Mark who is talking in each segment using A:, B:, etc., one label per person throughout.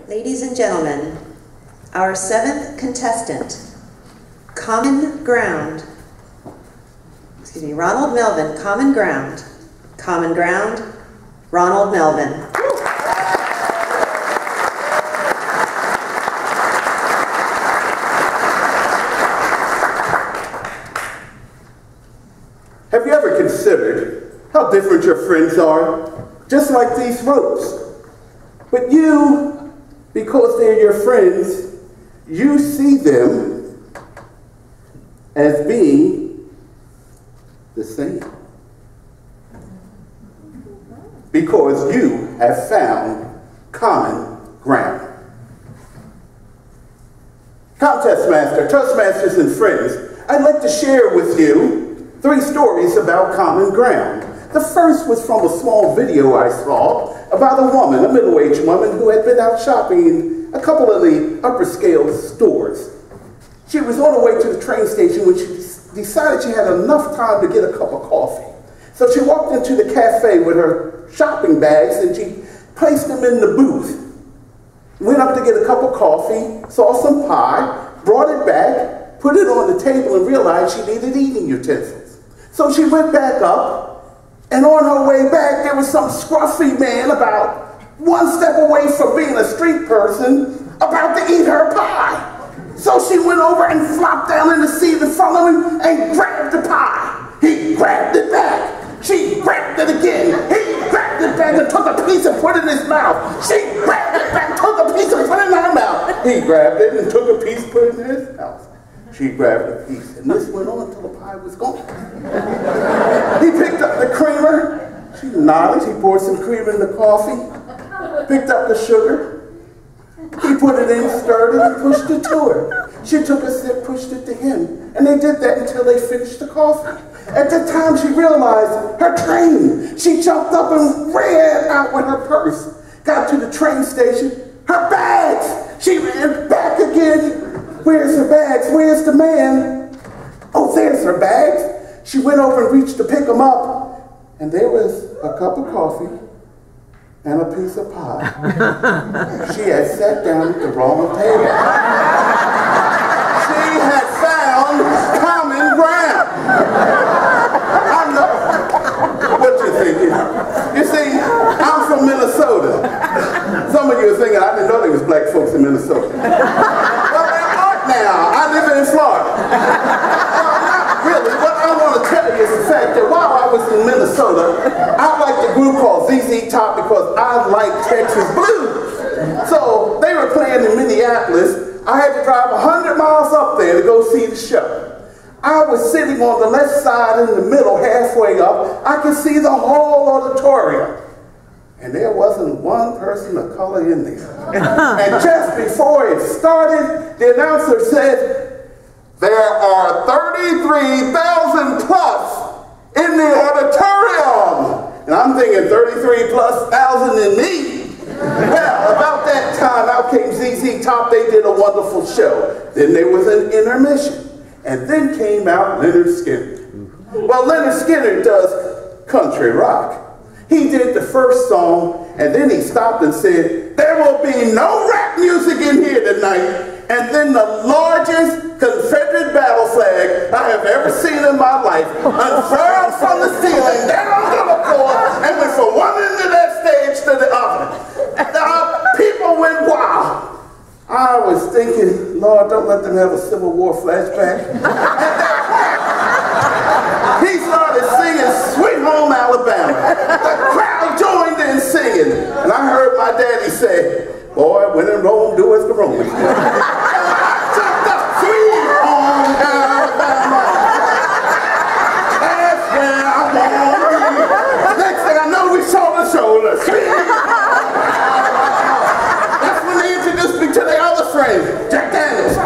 A: Ladies and gentlemen, our seventh contestant, Common Ground. Excuse me, Ronald Melvin, Common Ground. Common Ground, Ronald Melvin.
B: Have you ever considered how different your friends are? Just like these ropes. But you, because they're your friends, you see them as being the same. Because you have found common ground. Contest Master, Toastmasters, and friends, I'd like to share with you 3 stories about common ground. The first was from a small video I saw about a woman, a middle-aged woman, who had been out shopping in a couple of the upper-scale stores. She was on her way to the train station when she decided she had enough time to get a cup of coffee. So she walked into the cafe with her shopping bags and she placed them in the booth. Went up to get a cup of coffee, saw some pie, brought it back, put it on the table and realized she needed eating utensils. So she went back up, and on her way back, there was some scruffy man about 1 step away from being a street person about to eat her pie. So she went over and flopped down in the seat in front of him and grabbed the pie. He grabbed it back. She grabbed it again. He grabbed it back and took a piece and put it in his mouth. She grabbed it back, took a piece and put it in her mouth. He grabbed it and took a piece, put it in his mouth. She grabbed a piece, and this went on until the pie was gone. He picked up the creamer. She nodded. He poured some cream in the coffee. Picked up the sugar. He put it in, stirred it, and pushed it to her. She took a sip, pushed it to him, and they did that until they finished the coffee. At that time, she realized her train. She jumped up and ran out with her purse. Got to the train station. Her bags. She ran back again. Where's her bags? Where's the man? Oh, there's her bags. She went over and reached to pick them up, and there was a cup of coffee and a piece of pie. She had sat down at the wrong table. She had found common ground. I know what you're thinking. You see, I'm from Minnesota. Some of you are thinking, I didn't know there was black folks in Minnesota. Now, I live in Florida. Well, not really. What I want to tell you is the fact that while I was in Minnesota, I liked a group called ZZ Top because I like Texas blues. So they were playing in Minneapolis. I had to drive 100 miles up there to go see the show. I was sitting on the left side in the middle, halfway up. I could see the whole auditorium. And there wasn't one person of color in there. And just before it started, the announcer said, there are 33,000 plus in the auditorium. And I'm thinking 33 plus thousand in me. Well, about that time, out came ZZ Top. They did a wonderful show. Then there was an intermission. And then came out Leonard Skinner. Well, Leonard Skinner does country rock. He did the first song, and then he stopped and said, there will be no rap music in here tonight. And then the largest Confederate battle flag I have ever seen in my life unfurled from the ceiling down to the floor and went from one end of that stage to the other. People went wild. I was thinking, Lord, don't let them have a Civil War flashback. He started singing Sweet Home Alabama. The crowd joined in singing. And I heard my daddy say, boy, when in Rome, do as the Romans do. I took the Sweet Home Alabama. That's where I want to be. Next thing I know, we shoulder to shoulder. Sweet Home Alabama. That's when they introduced me to their other friend, Jack Daniels.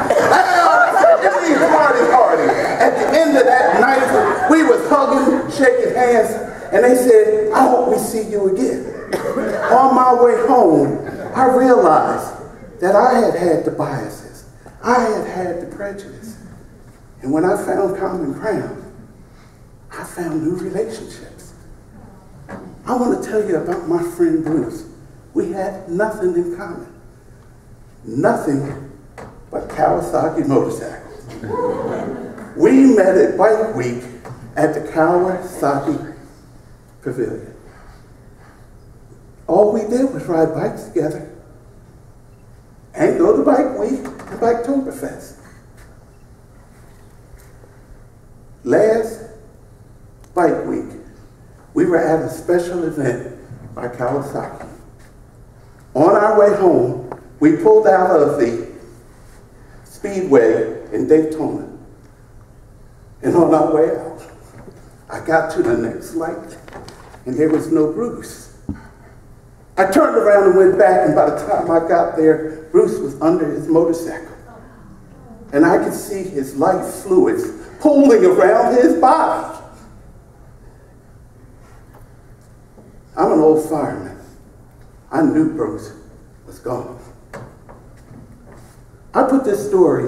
B: At the end of that night, we was hugging, shaking hands, and they said, I hope we see you again. On my way home, I realized that I had had the biases. I had had the prejudice. And when I found common ground, I found new relationships. I want to tell you about my friend Bruce. We had nothing in common. nothing but Kawasaki motorcycles. We met at Bike Week at the Kawasaki Pavilion. All we did was ride bikes together and go to Bike Week and Biketoberfest. Last Bike Week, we were at a special event by Kawasaki. On our way home, we pulled out of the Speedway in Daytona. And on our way out, I got to the next light, and there was no Bruce. I turned around and went back, and by the time I got there, Bruce was under his motorcycle. And I could see his life fluids pooling around his body. I'm an old fireman. I knew Bruce was gone. I put this story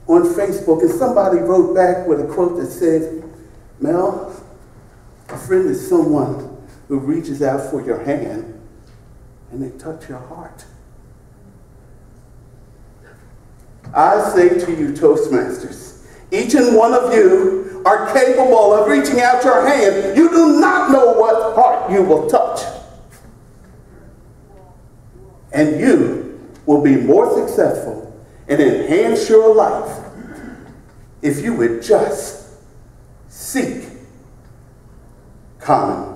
B: on Facebook, and somebody wrote back with a quote that said, "Mel, a friend is someone who reaches out for your hand and they touch your heart." I say to you, Toastmasters, each and one of you are capable of reaching out your hand. You do not know what heart you will touch. And you will be more successful and enhance your life if you would just seek common